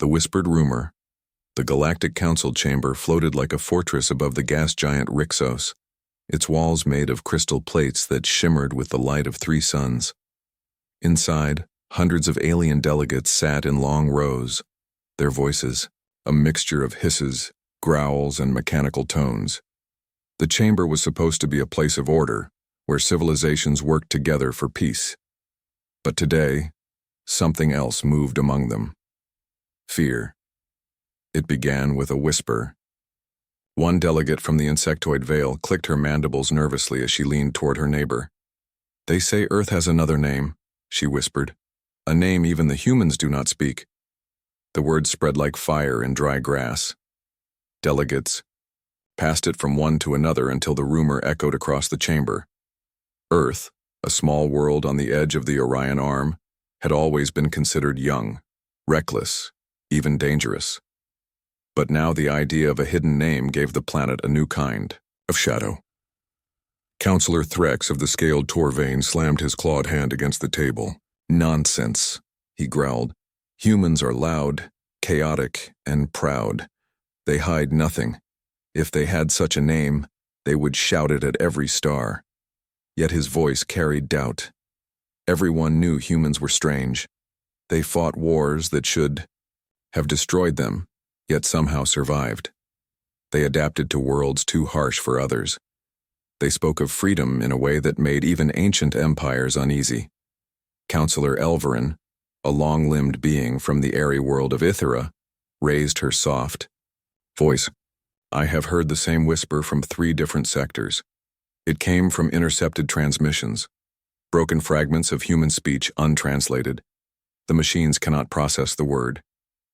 The whispered rumor. The Galactic Council chamber floated like a fortress above the gas giant Rixos, its walls made of crystal plates that shimmered with the light of 3 suns. Inside, hundreds of alien delegates sat in long rows, their voices, a mixture of hisses, growls, and mechanical tones. The chamber was supposed to be a place of order, where civilizations worked together for peace. But today, something else moved among them. Fear. It began with a whisper. One delegate from the insectoid veil clicked her mandibles nervously as she leaned toward her neighbor. "They say Earth has another name," she whispered. "A name even the humans do not speak." The words spread like fire in dry grass. Delegates passed it from one to another until the rumor echoed across the chamber. Earth, a small world on the edge of the Orion Arm, had always been considered young, reckless, even dangerous. But now the idea of a hidden name gave the planet a new kind of shadow. Counselor Threx of the scaled Torvain slammed his clawed hand against the table. "Nonsense," he growled. "Humans are loud, chaotic, and proud. They hide nothing. If they had such a name, they would shout it at every star." Yet his voice carried doubt. Everyone knew humans were strange. They fought wars that should have destroyed them, yet somehow survived. They adapted to worlds too harsh for others. They spoke of freedom in a way that made even ancient empires uneasy. Counselor Elverin, a long-limbed being from the airy world of Ithera, raised her soft voice. "I have heard the same whisper from 3 different sectors. It came from intercepted transmissions, broken fragments of human speech untranslated. The machines cannot process the word.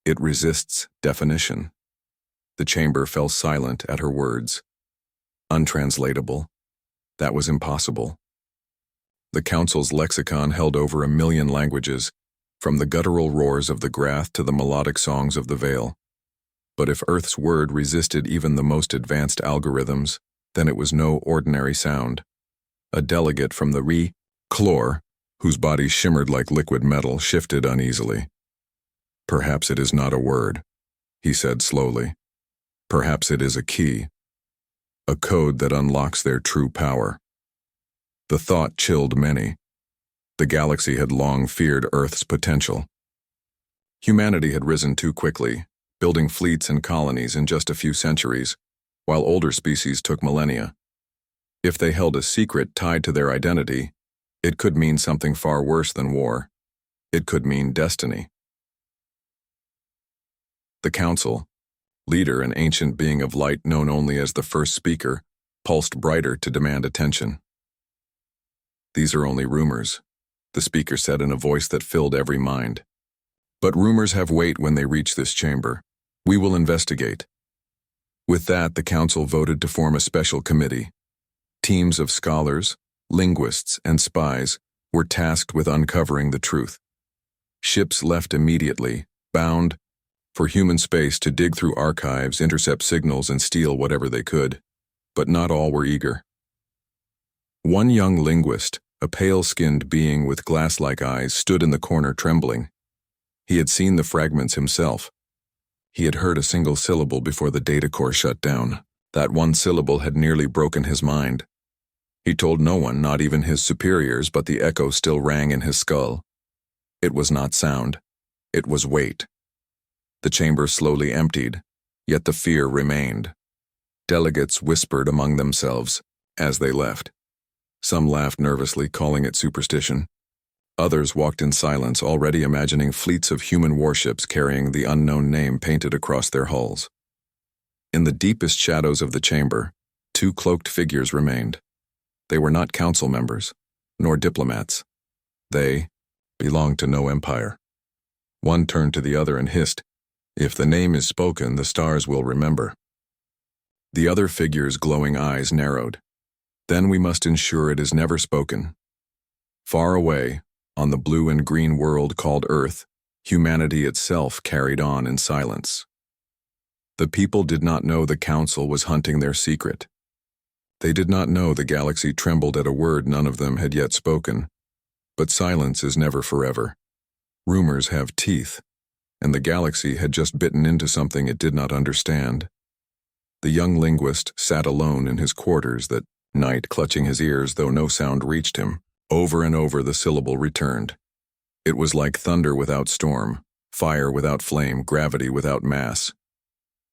It resists definition." The chamber fell silent at her words. Untranslatable. That was impossible. The Council's lexicon held over 1 million languages, from the guttural roars of the Grath to the melodic songs of the Veil. But if Earth's word resisted even the most advanced algorithms, then it was no ordinary sound. A delegate from the Chlor, whose body shimmered like liquid metal, shifted uneasily. "Perhaps it is not a word," he said slowly. "Perhaps it is a key. A code that unlocks their true power." The thought chilled many. The galaxy had long feared Earth's potential. Humanity had risen too quickly, building fleets and colonies in just a few centuries, while older species took millennia. If they held a secret tied to their identity, it could mean something far worse than war. It could mean destiny. The Council, leader an ancient being of light known only as the first speaker, pulsed brighter to demand attention. "These are only rumors," the speaker said in a voice that filled every mind. "But rumors have weight when they reach this chamber. We will investigate." With that, the Council voted to form a special committee. Teams of scholars, linguists, and spies were tasked with uncovering the truth. Ships left immediately, bound for human space to dig through archives, intercept signals, and steal whatever they could. But not all were eager. One young linguist, a pale-skinned being with glass-like eyes, stood in the corner trembling. He had seen the fragments himself. He had heard a single syllable before the data core shut down. That one syllable had nearly broken his mind. He told no one, not even his superiors, but the echo still rang in his skull. It was not sound. It was weight. The chamber slowly emptied, yet the fear remained. Delegates whispered among themselves as they left. Some laughed nervously, calling it superstition. Others walked in silence, already imagining fleets of human warships carrying the unknown name painted across their hulls. In the deepest shadows of the chamber, 2 cloaked figures remained. They were not council members, nor diplomats. They belonged to no empire. One turned to the other and hissed, "If the name is spoken, the stars will remember." The other figure's glowing eyes narrowed. "Then we must ensure it is never spoken." Far away, on the blue and green world called Earth, humanity itself carried on in silence. The people did not know the Council was hunting their secret. They did not know the galaxy trembled at a word none of them had yet spoken. But silence is never forever. Rumors have teeth. and the galaxy had just bitten into something it did not understand. The young linguist sat alone in his quarters that night, clutching his ears though no sound reached him. Over and over the syllable returned. It was like thunder without storm, fire without flame, gravity without mass.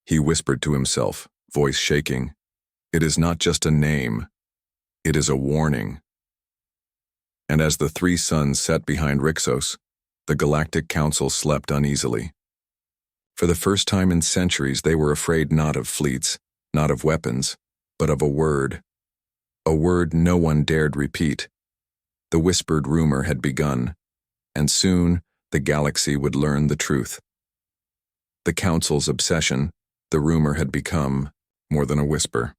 He whispered to himself, voice shaking, "It is not just a name. It is a warning." And as the three suns set behind Rixos, the Galactic Council slept uneasily. For the first time in centuries, they were afraid not of fleets, not of weapons, but of a word no one dared repeat. The whispered rumor had begun, and soon the galaxy would learn the truth. The Council's obsession, the rumor had become more than a whisper.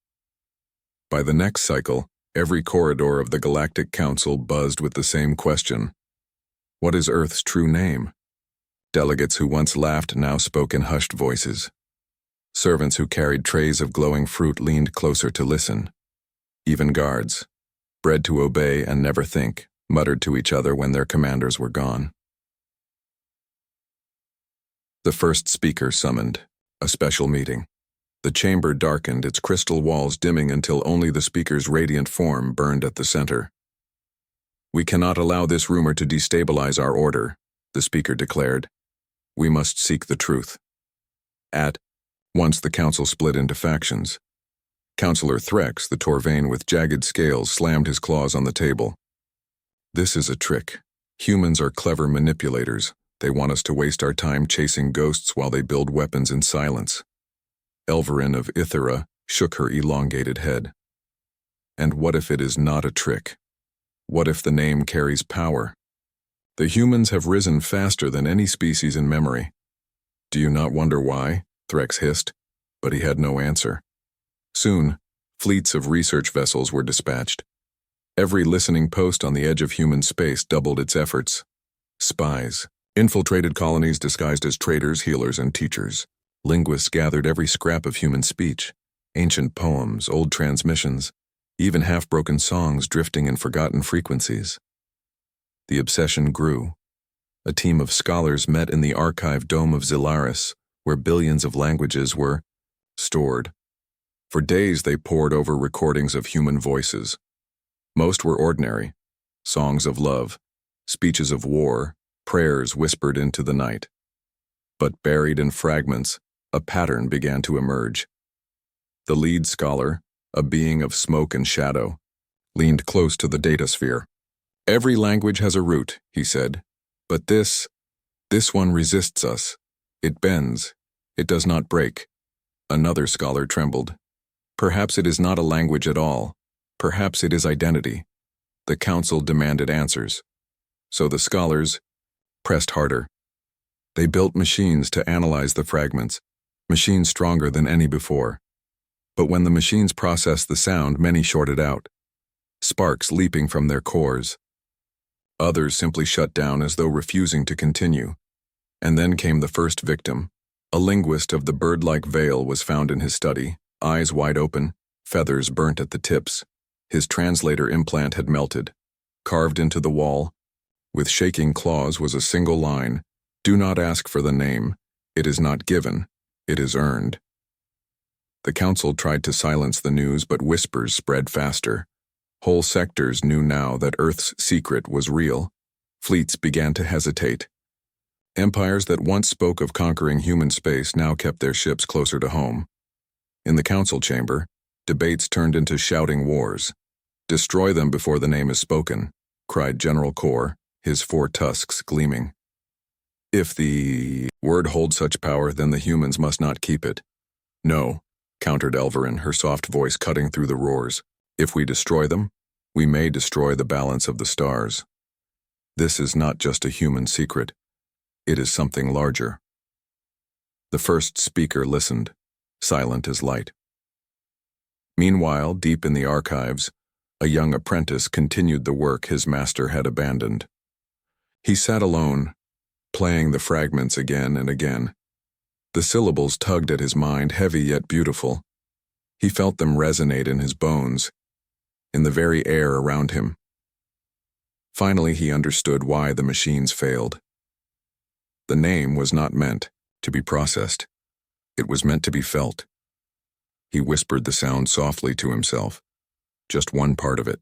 By the next cycle, every corridor of the Galactic Council buzzed with the same question. What is Earth's true name? Delegates who once laughed now spoke in hushed voices. Servants who carried trays of glowing fruit leaned closer to listen. Even guards, bred to obey and never think, muttered to each other when their commanders were gone. The first speaker summoned a special meeting. The chamber darkened, its crystal walls dimming until only the speaker's radiant form burned at the center. "We cannot allow this rumor to destabilize our order," the speaker declared. "We must seek the truth." At once the council split into factions. Councillor Threx, the Torvain with jagged scales, slammed his claws on the table. "This is a trick. Humans are clever manipulators. They want us to waste our time chasing ghosts while they build weapons in silence." Elverin of Ithera shook her elongated head. "And what if it is not a trick? What if the name carries power? The humans have risen faster than any species in memory." "Do you not wonder why?" Threx hissed, but he had no answer. Soon, fleets of research vessels were dispatched. Every listening post on the edge of human space doubled its efforts. Spies infiltrated colonies disguised as traders, healers, and teachers. Linguists gathered every scrap of human speech, ancient poems, old transmissions, even half-broken songs drifting in forgotten frequencies. The obsession grew. A team of scholars met in the archive dome of Zilaris, where billions of languages were stored. For days they pored over recordings of human voices. Most were ordinary, songs of love, speeches of war, prayers whispered into the night. But buried in fragments, a pattern began to emerge. The lead scholar, a being of smoke and shadow, leaned close to the datasphere. "Every language has a root," he said, "but this one resists us. It bends. It does not break." Another scholar trembled. "Perhaps it is not a language at all. Perhaps it is identity." The council demanded answers. So the scholars pressed harder. They built machines to analyze the fragments, machines stronger than any before. But when the machines processed the sound, many shorted out, sparks leaping from their cores. Others simply shut down as though refusing to continue. And then came the first victim. A linguist of the bird-like veil was found in his study, eyes wide open, feathers burnt at the tips. His translator implant had melted. Carved into the wall, with shaking claws, was a single line: "Do not ask for the name. It is not given. It is earned." The council tried to silence the news, but whispers spread faster. Whole sectors knew now that Earth's secret was real. Fleets began to hesitate. Empires that once spoke of conquering human space now kept their ships closer to home. In the council chamber, debates turned into shouting wars. "Destroy them before the name is spoken," cried General Kor, his four tusks gleaming. "If the word holds such power, then the humans must not keep it." "No," countered Elverin, her soft voice cutting through the roars. "If we destroy them, we may destroy the balance of the stars. This is not just a human secret. It is something larger." The first speaker listened, silent as light. Meanwhile, deep in the archives, a young apprentice continued the work his master had abandoned. He sat alone, playing the fragments again and again. The syllables tugged at his mind, heavy yet beautiful. He felt them resonate in his bones, in the very air around him. Finally, he understood why the machines failed. The name was not meant to be processed. It was meant to be felt. He whispered the sound softly to himself, just one part of it.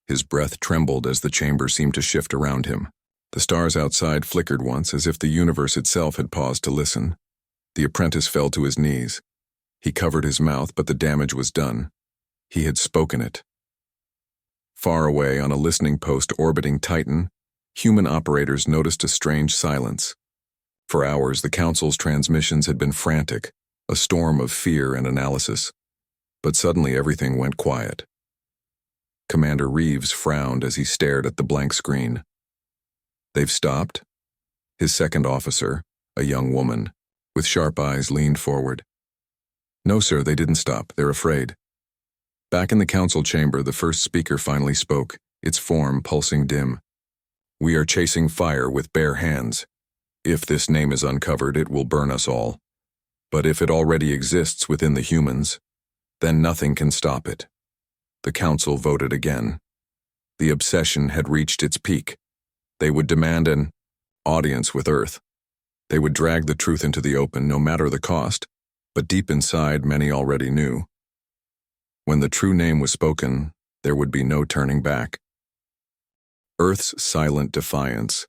His breath trembled as the chamber seemed to shift around him. The stars outside flickered once as if the universe itself had paused to listen. The apprentice fell to his knees. He covered his mouth, but the damage was done. He had spoken it. Far away on a listening post orbiting Titan, human operators noticed a strange silence. For hours, the Council's transmissions had been frantic, a storm of fear and analysis. But suddenly everything went quiet. Commander Reeves frowned as he stared at the blank screen. "They've stopped?" His second officer, a young woman, with sharp eyes, leaned forward. "No, sir, they didn't stop. They're afraid." Back in the council chamber, the first speaker finally spoke, its form pulsing dim. "We are chasing fire with bare hands. If this name is uncovered, it will burn us all. But if it already exists within the humans, then nothing can stop it." The council voted again. The obsession had reached its peak. They would demand an audience with Earth. They would drag the truth into the open, no matter the cost, but deep inside, many already knew. When the true name was spoken, there would be no turning back. Earth's silent defiance.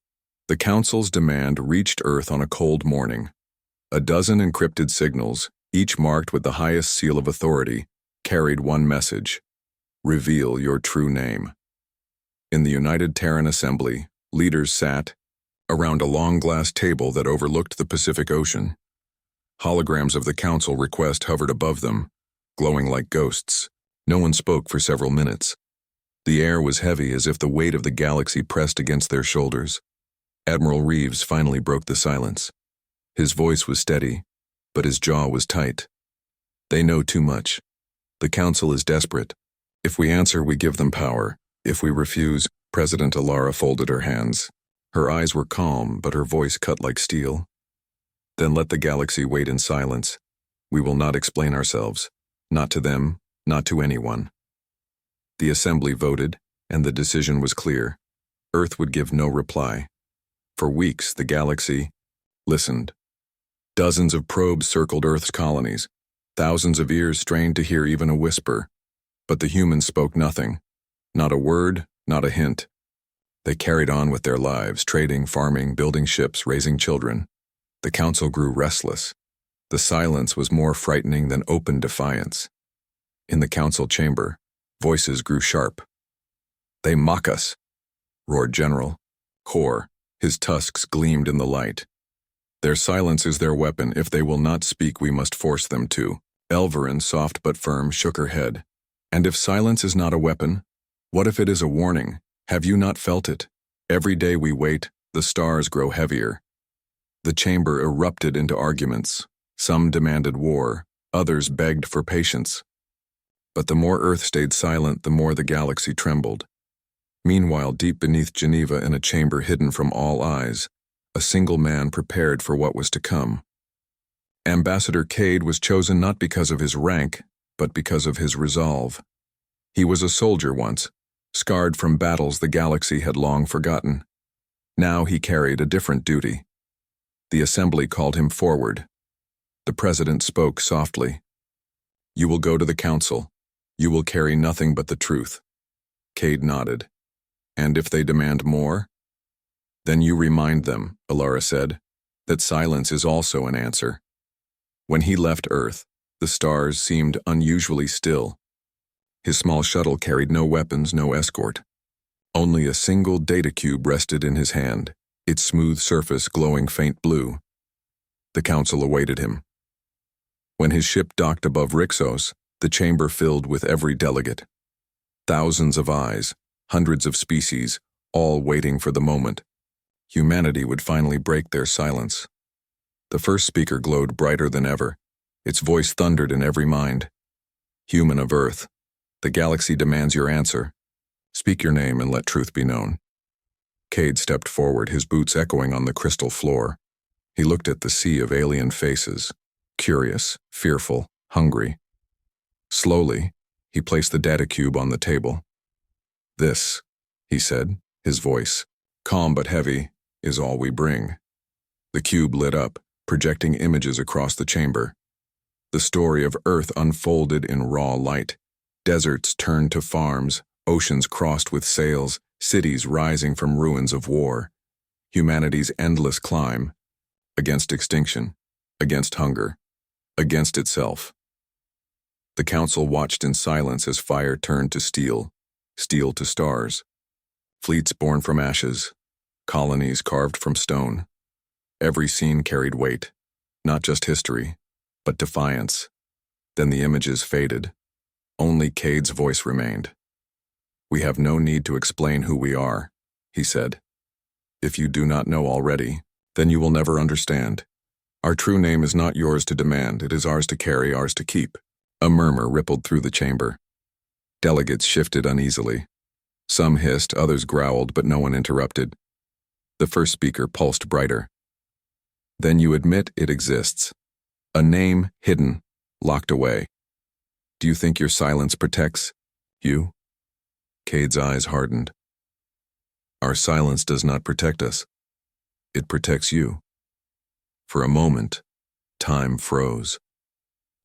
The Council's demand reached Earth on a cold morning. A dozen encrypted signals, each marked with the highest seal of authority, carried one message: reveal your true name. In the United Terran Assembly, leaders sat around a long glass table that overlooked the Pacific Ocean. Holograms of the Council request hovered above them, glowing like ghosts. No one spoke for several minutes. The air was heavy, as if the weight of the galaxy pressed against their shoulders. Admiral Reeves finally broke the silence. His voice was steady, but his jaw was tight. "They know too much. The Council is desperate. If we answer, we give them power. If we refuse..." President Alara folded her hands. Her eyes were calm, but her voice cut like steel. "Then let the galaxy wait in silence. We will not explain ourselves. Not to them, not to anyone." The Assembly voted, and the decision was clear. Earth would give no reply. For weeks, the galaxy listened. Dozens of probes circled Earth's colonies. Thousands of ears strained to hear even a whisper. But the humans spoke nothing. Not a word, not a hint. They carried on with their lives, trading, farming, building ships, raising children. The Council grew restless. The silence was more frightening than open defiance. In the Council chamber, voices grew sharp. "They mock us," roared General Kor. His tusks gleamed in the light. "Their silence is their weapon. If they will not speak, we must force them to." Elverin, soft but firm, shook her head. "And if silence is not a weapon, what if it is a warning? Have you not felt it? Every day we wait, the stars grow heavier." The chamber erupted into arguments. Some demanded war, others begged for patience. But the more Earth stayed silent, the more the galaxy trembled. Meanwhile, deep beneath Geneva, in a chamber hidden from all eyes, a single man prepared for what was to come. Ambassador Cade was chosen not because of his rank, but because of his resolve. He was a soldier once, scarred from battles the galaxy had long forgotten. Now he carried a different duty. The Assembly called him forward. The President spoke softly. "You will go to the Council. You will carry nothing but the truth." Cade nodded. "And if they demand more?" "Then you remind them," Alara said, "that silence is also an answer." When he left Earth, the stars seemed unusually still. His small shuttle carried no weapons, no escort. Only a single data cube rested in his hand, its smooth surface glowing faint blue. The Council awaited him. When his ship docked above Rixos, the chamber filled with every delegate. Thousands of eyes, hundreds of species, all waiting for the moment. Humanity would finally break their silence. The first speaker glowed brighter than ever. Its voice thundered in every mind. "Human of Earth, the galaxy demands your answer. Speak your name and let truth be known." Cade stepped forward, his boots echoing on the crystal floor. He looked at the sea of alien faces, curious, fearful, hungry. Slowly, he placed the data cube on the table. "This," he said, his voice, calm but heavy, "is all we bring." The cube lit up, projecting images across the chamber. The story of Earth unfolded in raw light. Deserts turned to farms, oceans crossed with sails, cities rising from ruins of war. Humanity's endless climb, against extinction, against hunger, against itself. The council watched in silence as fire turned to steel, steel to stars. Fleets born from ashes, colonies carved from stone. Every scene carried weight, not just history, but defiance. Then the images faded. Only Cade's voice remained. "We have no need to explain who we are," he said. "If you do not know already, then you will never understand. Our true name is not yours to demand, it is ours to carry, ours to keep." A murmur rippled through the chamber. Delegates shifted uneasily. Some hissed, others growled, but no one interrupted. The first speaker pulsed brighter. "Then you admit it exists. A name hidden, locked away. Do you think your silence protects you?" Cade's eyes hardened. "Our silence does not protect us. It protects you." For a moment, time froze.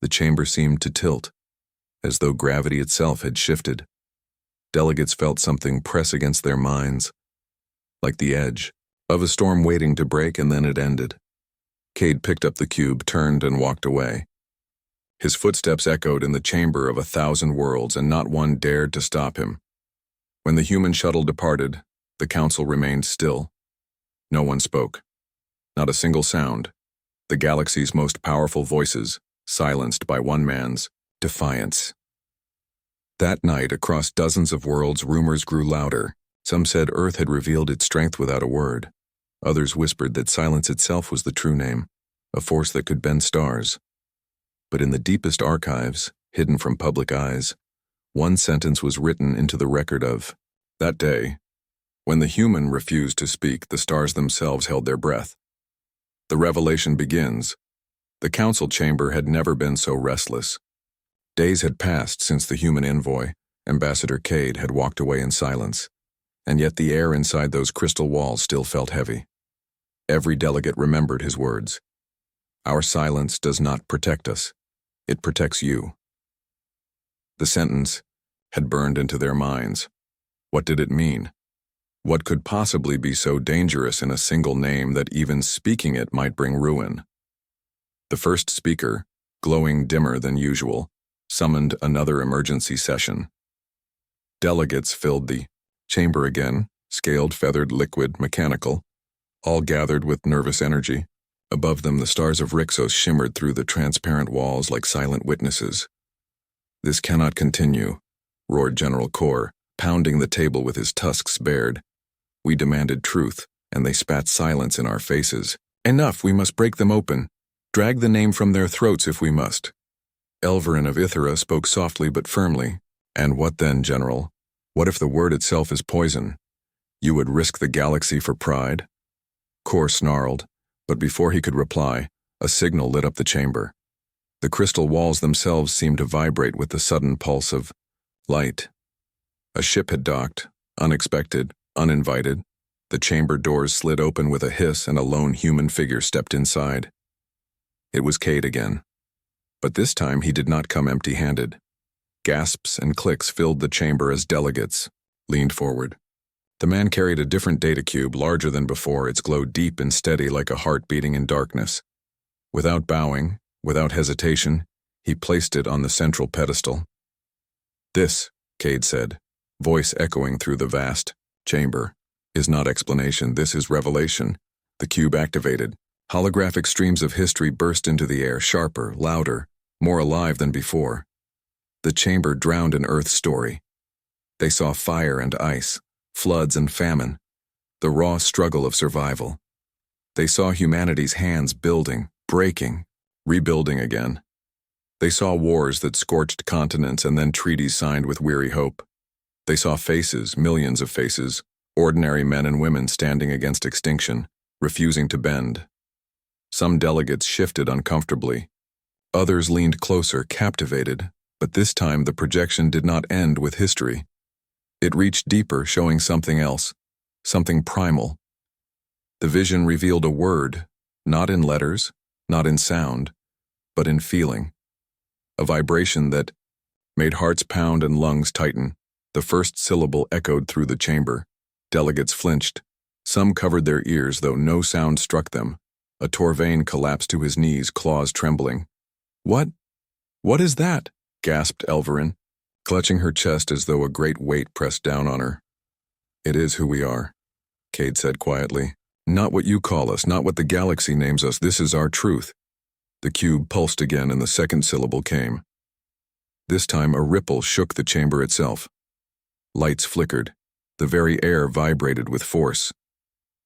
The chamber seemed to tilt, as though gravity itself had shifted. Delegates felt something press against their minds, like the edge of a storm waiting to break, and then it ended. Cade picked up the cube, turned, and walked away. His footsteps echoed in the chamber of 1,000 worlds, and not one dared to stop him. When the human shuttle departed, the council remained still. No one spoke. Not a single sound. The galaxy's most powerful voices, silenced by one man's defiance. That night, across dozens of worlds, rumors grew louder. Some said Earth had revealed its strength without a word. Others whispered that silence itself was the true name, a force that could bend stars. But in the deepest archives, hidden from public eyes, one sentence was written into the record of that day. When the human refused to speak, the stars themselves held their breath. The revelation begins. The council chamber had never been so restless. Days had passed since the human envoy, Ambassador Cade, had walked away in silence, and yet the air inside those crystal walls still felt heavy. Every delegate remembered his words. "Our silence does not protect us. It protects you." The sentence had burned into their minds. What did it mean? What could possibly be so dangerous in a single name that even speaking it might bring ruin? The first speaker, glowing dimmer than usual, summoned another emergency session. Delegates filled the chamber again, scaled, feathered, liquid, mechanical, all gathered with nervous energy. Above them, the stars of Rixos shimmered through the transparent walls like silent witnesses. "This cannot continue," roared General Kor, pounding the table with his tusks bared. "We demanded truth, and they spat silence in our faces. Enough, we must break them open. Drag the name from their throats if we must." Elverin of Ithera spoke softly but firmly. "And what then, General? What if the word itself is poison? You would risk the galaxy for pride?" Kor snarled, but before he could reply, a signal lit up the chamber. The crystal walls themselves seemed to vibrate with the sudden pulse of light. A ship had docked, unexpected, uninvited. The chamber doors slid open with a hiss, and a lone human figure stepped inside. It was Cade again. But this time he did not come empty-handed. Gasps and clicks filled the chamber as delegates leaned forward. The man carried a different data cube, larger than before, its glow deep and steady like a heart beating in darkness. Without bowing, without hesitation, he placed it on the central pedestal. "This," Cade said, voice echoing through the vast chamber, "is not explanation, this is revelation." The cube activated. Holographic streams of history burst into the air, sharper, louder, more alive than before. The chamber drowned in Earth's story. They saw fire and ice, floods and famine, the raw struggle of survival. They saw humanity's hands building, breaking, rebuilding again. They saw wars that scorched continents and then treaties signed with weary hope. They saw faces, millions of faces, ordinary men and women standing against extinction, refusing to bend. Some delegates shifted uncomfortably. Others leaned closer, captivated, but this time the projection did not end with history. It reached deeper, showing something else, something primal. The vision revealed a word, Not in letters, not in sound, but in feeling. A vibration that made hearts pound and lungs tighten. The first syllable echoed through the chamber. Delegates flinched. Some covered their ears, though no sound struck them. A Torvain collapsed to his knees, claws trembling. What is that?" gasped Elverin, clutching her chest as though a great weight pressed down on her. "It is who we are," Cade said quietly. "Not what you call us, not what the galaxy names us. This is our truth." The cube pulsed again and the second syllable came. This time a ripple shook the chamber itself. Lights flickered. The very air vibrated with force.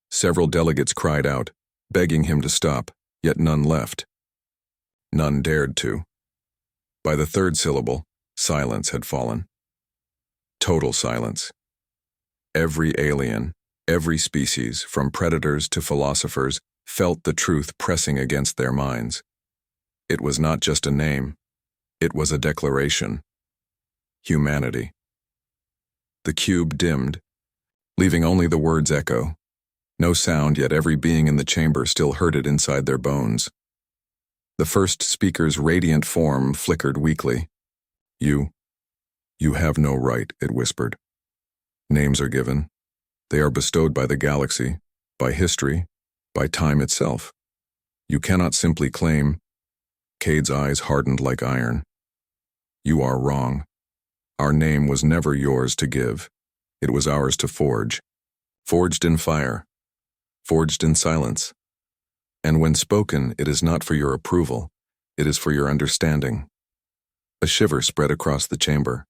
Several delegates cried out, begging him to stop, yet none left. None dared to. By the third syllable, silence had fallen. Total silence. Every alien, every species, from predators to philosophers, felt the truth pressing against their minds. It was not just a name. It was a declaration. Humanity. The cube dimmed, leaving only the words echo. No sound, yet every being in the chamber still heard it inside their bones. The first speaker's radiant form flickered weakly. You have no right," it whispered. "Names are given. They are bestowed by the galaxy, by history, by time itself. You cannot simply claim." Cade's eyes hardened like iron. "You are wrong. Our name was never yours to give. It was ours to forge. Forged in fire. Forged in silence. And when spoken, it is not for your approval. It is for your understanding." A shiver spread across the chamber.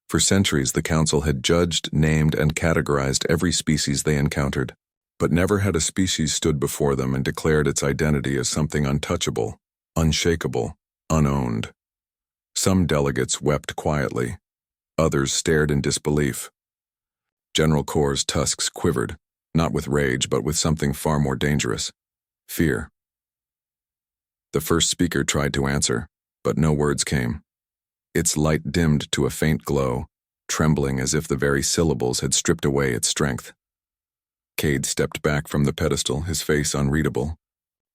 For centuries, the Council had judged, named, and categorized every species they encountered, but never had a species stood before them and declared its identity as something untouchable, unshakable, unowned. Some delegates wept quietly. Others stared in disbelief. General Kor's tusks quivered, not with rage, but with something far more dangerous: fear. The first speaker tried to answer, but no words came. Its light dimmed to a faint glow, trembling as if the very syllables had stripped away its strength. Cade stepped back from the pedestal, his face unreadable.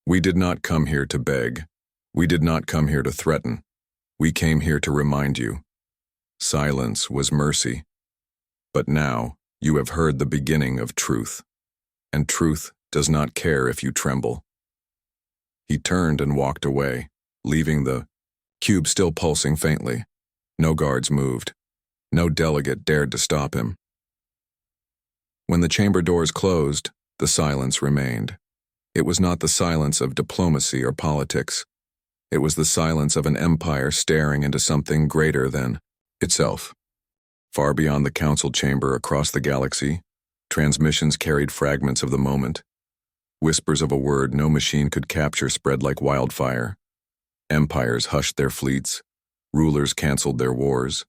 "We did not come here to beg. We did not come here to threaten. We came here to remind you. Silence was mercy. But now you have heard the beginning of truth, and truth does not care if you tremble." He turned and walked away, leaving the cube still pulsing faintly. No guards moved. No delegate dared to stop him. When the chamber doors closed, the silence remained. It was not the silence of diplomacy or politics. It was the silence of an empire staring into something greater than itself. Far beyond the council chamber, across the galaxy, transmissions carried fragments of the moment. Whispers of a word no machine could capture spread like wildfire. Empires hushed their fleets. Rulers canceled their wars.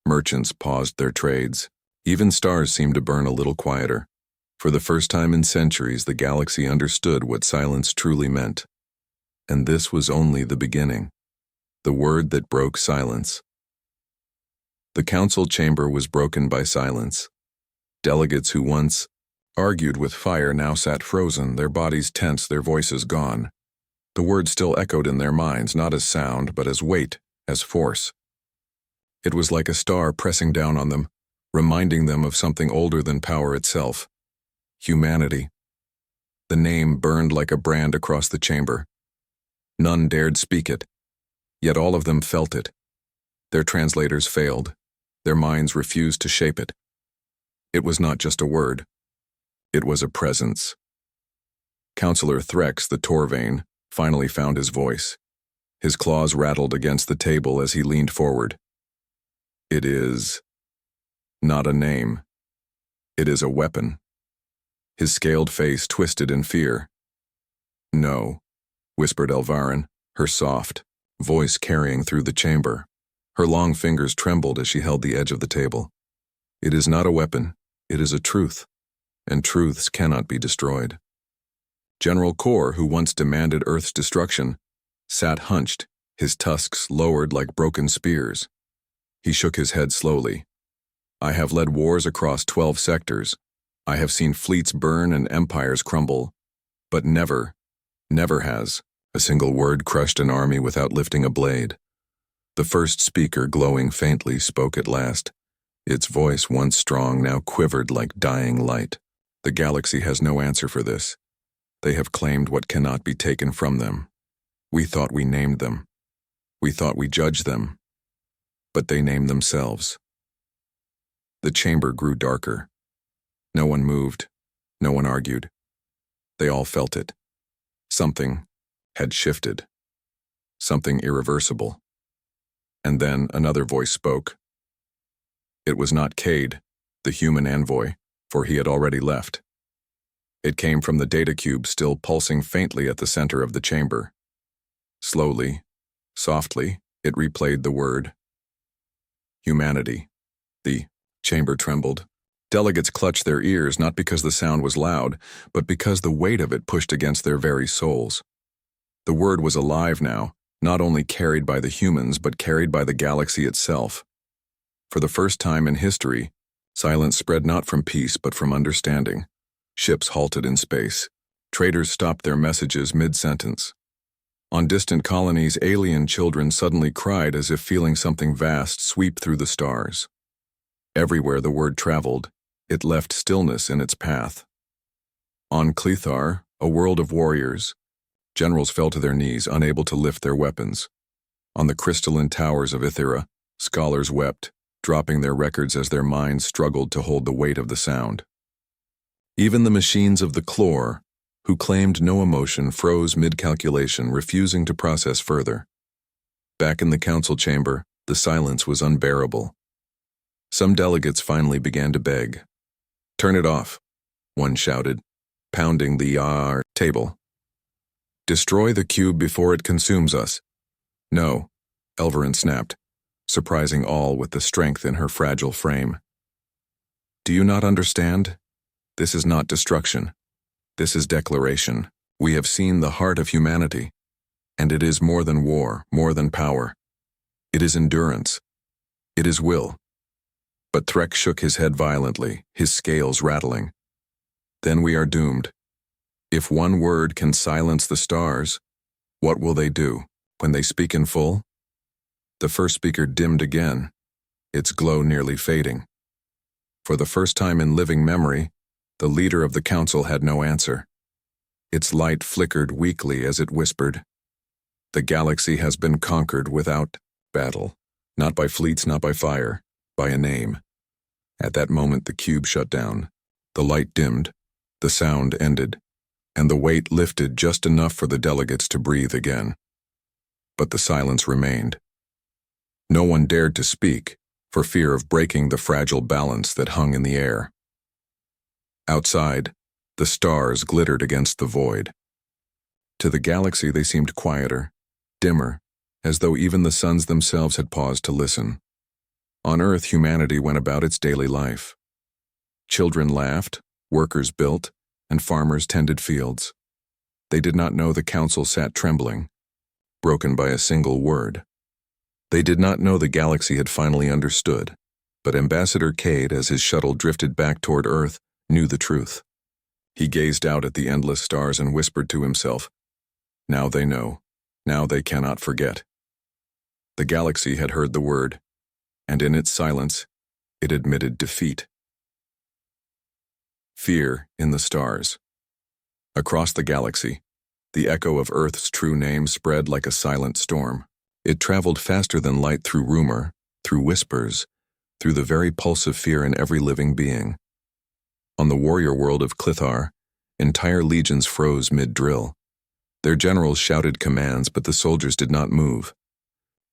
Merchants paused their trades. Even stars seemed to burn a little quieter. For the first time in centuries, the galaxy understood what silence truly meant. And this was only the beginning. The word that broke silence. The council chamber was broken by silence. Delegates who once argued with fire now sat frozen, their bodies tense, their voices gone. The words still echoed in their minds, not as sound, but as weight, as force. It was like a star pressing down on them, reminding them of something older than power itself. Humanity. The name burned like a brand across the chamber. None dared speak it, yet all of them felt it. Their translators failed. Their minds refused to shape it. It was not just a word. It was a presence. Counselor Threx, the Torvain, finally found his voice. His claws rattled against the table as he leaned forward. "It is not a name. It is a weapon." His scaled face twisted in fear. "No," whispered Elvarin, her soft voice carrying through the chamber. Her long fingers trembled as she held the edge of the table. "It is not a weapon. It is a truth, and truths cannot be destroyed." General Kor, who once demanded Earth's destruction, sat hunched, his tusks lowered like broken spears. He shook his head slowly. "I have led wars across 12 sectors. I have seen fleets burn and empires crumble, but never Never has. A single word crushed an army without lifting a blade. The first speaker, glowing faintly, spoke at last. Its voice, once strong, now quivered like dying light. The galaxy has no answer for this. They have claimed what cannot be taken from them. We thought we named them. We thought we judged them. But they named themselves. The chamber grew darker. No one moved. No one argued. They all felt it. Something had shifted. Something irreversible. And then another voice spoke. It was not Cade, the human envoy, for he had already left. It came from the data cube still pulsing faintly at the center of the chamber. Slowly, softly, it replayed the word. Humanity. The chamber trembled. Delegates clutched their ears not because the sound was loud, but because the weight of it pushed against their very souls. The word was alive now, not only carried by the humans, but carried by the galaxy itself. For the first time in history, silence spread not from peace but from understanding. Ships halted in space. Traders stopped their messages mid-sentence. On distant colonies, alien children suddenly cried as if feeling something vast sweep through the stars. Everywhere the word traveled, it left stillness in its path. On Clethar, a world of warriors, generals fell to their knees, unable to lift their weapons. On the crystalline towers of Ithera, scholars wept, dropping their records as their minds struggled to hold the weight of the sound. Even the machines of the Clore, who claimed no emotion, froze mid-calculation, refusing to process further. Back in the council chamber, the silence was unbearable. Some delegates finally began to beg. "Turn it off," one shouted, pounding the table. "Destroy the cube before it consumes us." "No," Elverin snapped, surprising all with the strength in her fragile frame. "Do you not understand? This is not destruction. This is declaration. We have seen the heart of humanity, and it is more than war, more than power. It is endurance. It is will." But Threk shook his head violently, his scales rattling. "Then we are doomed. If one word can silence the stars, what will they do when they speak in full?" The first speaker dimmed again, its glow nearly fading. For the first time in living memory, the leader of the council had no answer. Its light flickered weakly as it whispered, "The galaxy has been conquered without battle, not by fleets, not by fire, by a name." At that moment the cube shut down, the light dimmed, the sound ended, and the weight lifted just enough for the delegates to breathe again. But the silence remained. No one dared to speak, for fear of breaking the fragile balance that hung in the air. Outside, the stars glittered against the void. To the galaxy they seemed quieter, dimmer, as though even the suns themselves had paused to listen. On Earth, humanity went about its daily life. Children laughed, workers built, and farmers tended fields. They did not know the council sat trembling, broken by a single word. They did not know the galaxy had finally understood, but Ambassador Cade, as his shuttle drifted back toward Earth, knew the truth. He gazed out at the endless stars and whispered to himself, "Now they know. Now they cannot forget." The galaxy had heard the word, and in its silence, it admitted defeat. Fear in the stars. Across the galaxy, the echo of Earth's true name spread like a silent storm. It traveled faster than light through rumor, through whispers, through the very pulse of fear in every living being. On the warrior world of Clethar, entire legions froze mid-drill. Their generals shouted commands, but the soldiers did not move.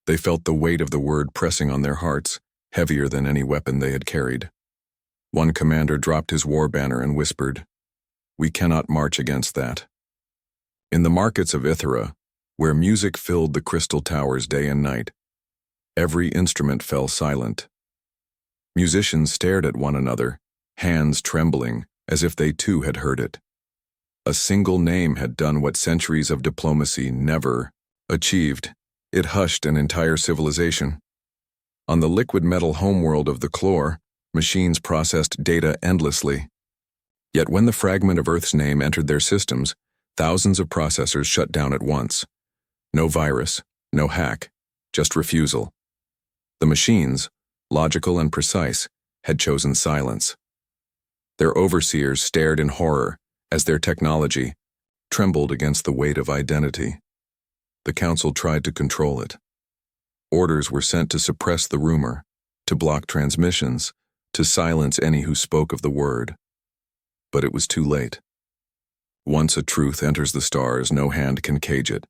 They felt the weight of the word pressing on their hearts, heavier than any weapon they had carried. One commander dropped his war banner and whispered, "We cannot march against that." In the markets of Ithera, where music filled the crystal towers day and night, every instrument fell silent. Musicians stared at one another, hands trembling, as if they too had heard it. A single name had done what centuries of diplomacy never achieved. It hushed an entire civilization. On the liquid metal homeworld of the Clore, machines processed data endlessly. Yet when the fragment of Earth's name entered their systems, Thousands of processors shut down at once. No virus, no hack, just refusal. The machines, logical and precise, had chosen silence. Their overseers stared in horror as their technology trembled against the weight of identity. The council tried to control it. Orders were sent to suppress the rumor, to block transmissions, to silence any who spoke of the word. But it was too late. Once a truth enters the stars, no hand can cage it.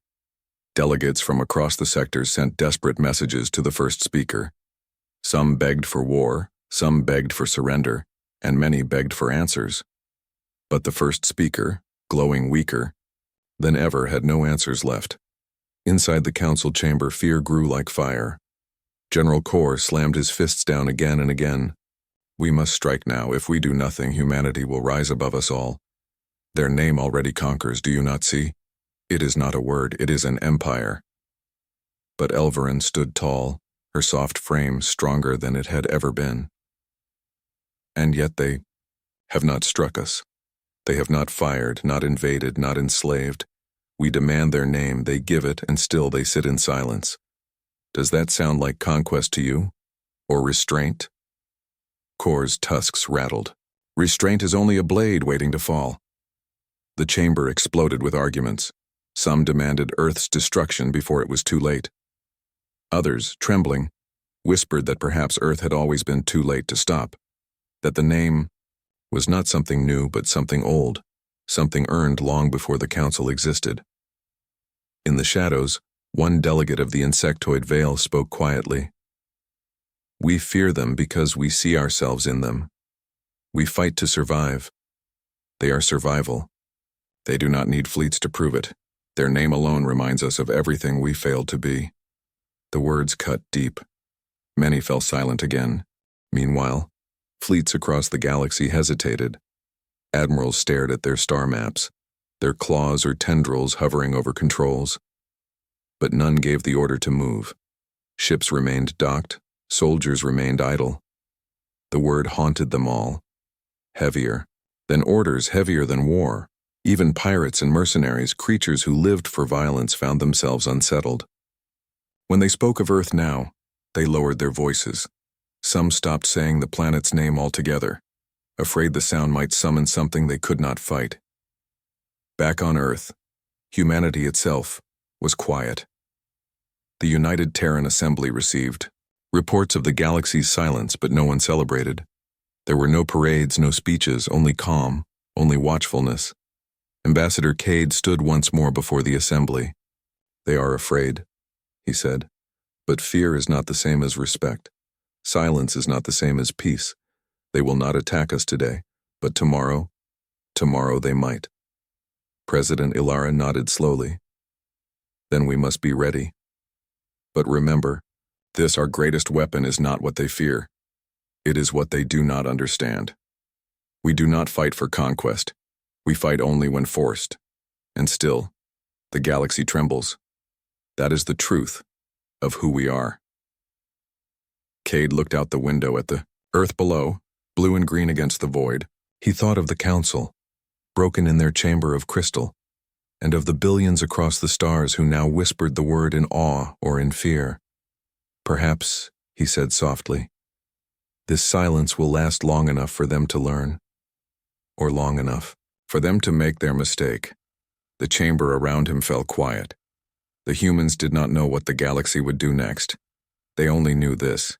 Delegates from across the sectors sent desperate messages to the first speaker. Some begged for war, some begged for surrender, and many begged for answers. But the first speaker, glowing weaker than ever, had no answers left. Inside the council chamber, fear grew like fire. General Kor slammed his fists down again and again. We must strike now. If we do nothing, humanity will rise above us all. Their name already conquers, do you not see? It is not a word, it is an empire. But Elverin stood tall, her soft frame stronger than it had ever been. And yet they have not struck us. They have not fired, not invaded, not enslaved. We demand their name, they give it, and still they sit in silence. Does that sound like conquest to you? Or restraint? Kor's tusks rattled. Restraint is only a blade waiting to fall. The chamber exploded with arguments. Some demanded Earth's destruction before it was too late. Others, trembling, whispered that perhaps Earth had always been too late to stop, that the name was not something new but something old, something earned long before the council existed. In the shadows, one delegate of the insectoid veil spoke quietly. We fear them because we see ourselves in them. We fight to survive. They are survival. They do not need fleets to prove it. Their name alone reminds us of everything we failed to be. The words cut deep. Many fell silent again. Meanwhile, fleets across the galaxy hesitated. Admirals stared at their star maps, their claws or tendrils hovering over controls. But none gave the order to move. Ships remained docked, soldiers remained idle. The word haunted them all. Heavier than orders, heavier than war. Even pirates and mercenaries, creatures who lived for violence, found themselves unsettled. When they spoke of Earth now, they lowered their voices. Some stopped saying the planet's name altogether, afraid the sound might summon something they could not fight. Back on Earth, humanity itself was quiet. The United Terran Assembly received reports of the galaxy's silence, but no one celebrated. There were no parades, no speeches, only calm, only watchfulness. Ambassador Cade stood once more before the assembly. They are afraid, he said, but fear is not the same as respect. Silence is not the same as peace. They will not attack us today, but tomorrow they might. President Ilara nodded slowly. Then we must be ready. But remember, this our greatest weapon is not what they fear. It is what they do not understand. We do not fight for conquest. We fight only when forced. And still, the galaxy trembles. That is the truth of who we are. Cade looked out the window at the Earth below, blue and green against the void. He thought of the council, broken in their chamber of crystal, and of the billions across the stars who now whispered the word in awe or in fear. Perhaps, he said softly, this silence will last long enough for them to learn, or long enough for them to make their mistake. The chamber around him fell quiet. The humans did not know what the galaxy would do next. They only knew this.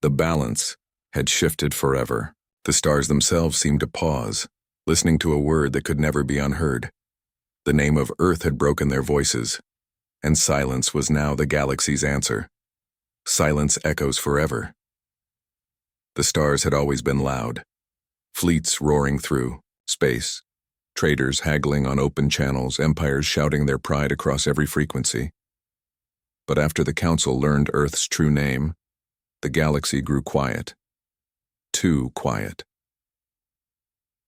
The balance had shifted forever. The stars themselves seemed to pause, listening to a word that could never be unheard. The name of Earth had broken their voices, and silence was now the galaxy's answer. Silence echoes forever. The stars had always been loud. Fleets roaring through space, traders haggling on open channels, empires shouting their pride across every frequency. But after the council learned Earth's true name, the galaxy grew quiet. Too quiet.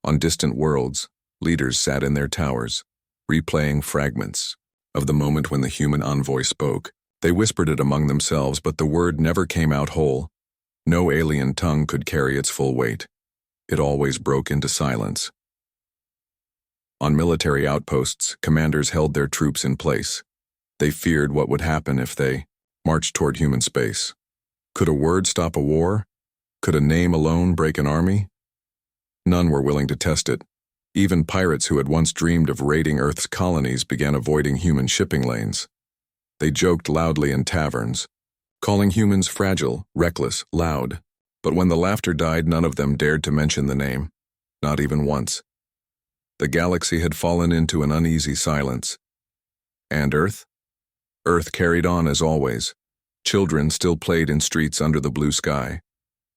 On distant worlds, leaders sat in their towers, replaying fragments of the moment when the human envoy spoke. They whispered it among themselves, but the word never came out whole. No alien tongue could carry its full weight. It always broke into silence. On military outposts, commanders held their troops in place. They feared what would happen if they marched toward human space. Could a word stop a war? Could a name alone break an army? None were willing to test it. Even pirates who had once dreamed of raiding Earth's colonies began avoiding human shipping lanes. They joked loudly in taverns, calling humans fragile, reckless, loud. But when the laughter died, none of them dared to mention the name, not even once. The galaxy had fallen into an uneasy silence. And Earth? Earth carried on as always. Children still played in streets under the blue sky.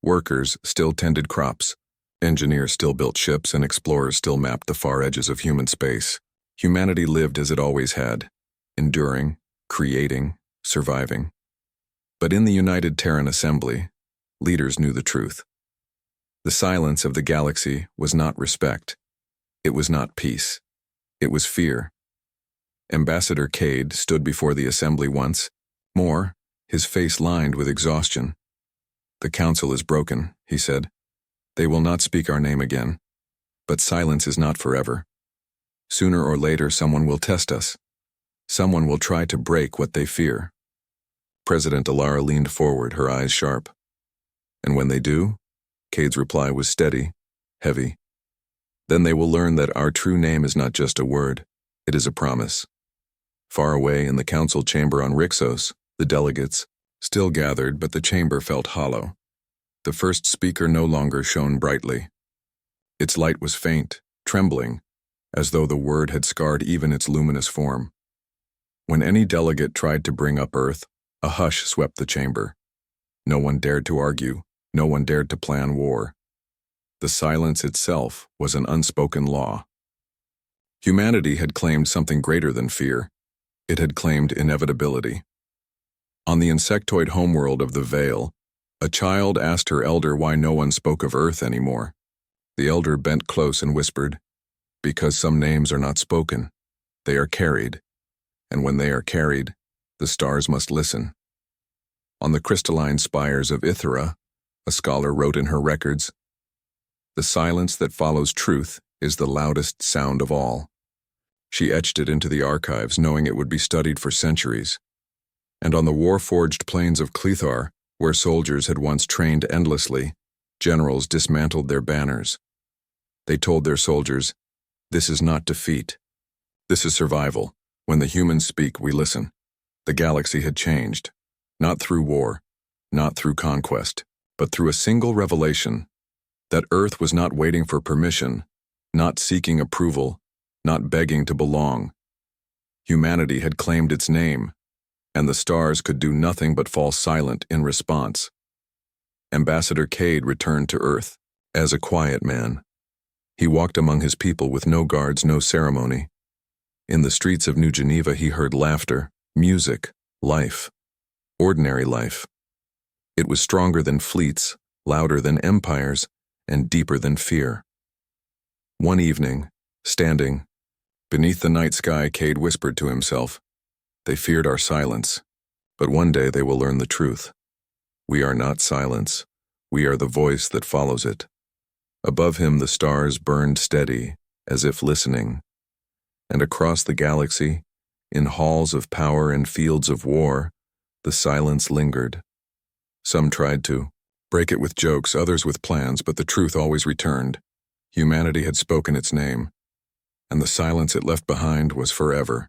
Workers still tended crops. Engineers still built ships, and explorers still mapped the far edges of human space. Humanity lived as it always had, enduring, creating, surviving. But in the United Terran Assembly, leaders knew the truth. The silence of the galaxy was not respect. It was not peace. It was fear. Ambassador Cade stood before the assembly once more, his face lined with exhaustion. "The council is broken," he said. "They will not speak our name again. But silence is not forever. Sooner or later, someone will test us. Someone will try to break what they fear." President Alara leaned forward, her eyes sharp. "And when they do," Cade's reply was steady, heavy, "then they will learn that our true name is not just a word, it is a promise." Far away in the council chamber on Rixos, the delegates still gathered, but the chamber felt hollow. The first speaker no longer shone brightly. Its light was faint, trembling, as though the word had scarred even its luminous form. When any delegate tried to bring up Earth, a hush swept the chamber. No one dared to argue, no one dared to plan war. The silence itself was an unspoken law. Humanity had claimed something greater than fear. It had claimed inevitability. On the insectoid homeworld of the Veil, a child asked her elder why no one spoke of Earth anymore. The elder bent close and whispered, "Because some names are not spoken. They are carried. And when they are carried, the stars must listen." On the crystalline spires of Ithera, a scholar wrote in her records, "The silence that follows truth is the loudest sound of all." She etched it into the archives, knowing it would be studied for centuries. And on the war-forged plains of Clethar, where soldiers had once trained endlessly, generals dismantled their banners. They told their soldiers, "This is not defeat. This is survival. When the humans speak, we listen." The galaxy had changed, not through war, not through conquest, but through a single revelation, that Earth was not waiting for permission, not seeking approval, not begging to belong. Humanity had claimed its name, and the stars could do nothing but fall silent in response. Ambassador Cade returned to Earth as a quiet man. He walked among his people with no guards, no ceremony. In the streets of New Geneva, he heard laughter, music, life, ordinary life. It was stronger than fleets, louder than empires, and deeper than fear. One evening, standing beneath the night sky, Cade whispered to himself, "They feared our silence, but one day they will learn the truth. We are not silence. We are the voice that follows it." Above him the stars burned steady, as if listening. And across the galaxy, in halls of power and fields of war, the silence lingered. Some tried to break it with jokes, others with plans, but the truth always returned. Humanity had spoken its name, and the silence it left behind was forever.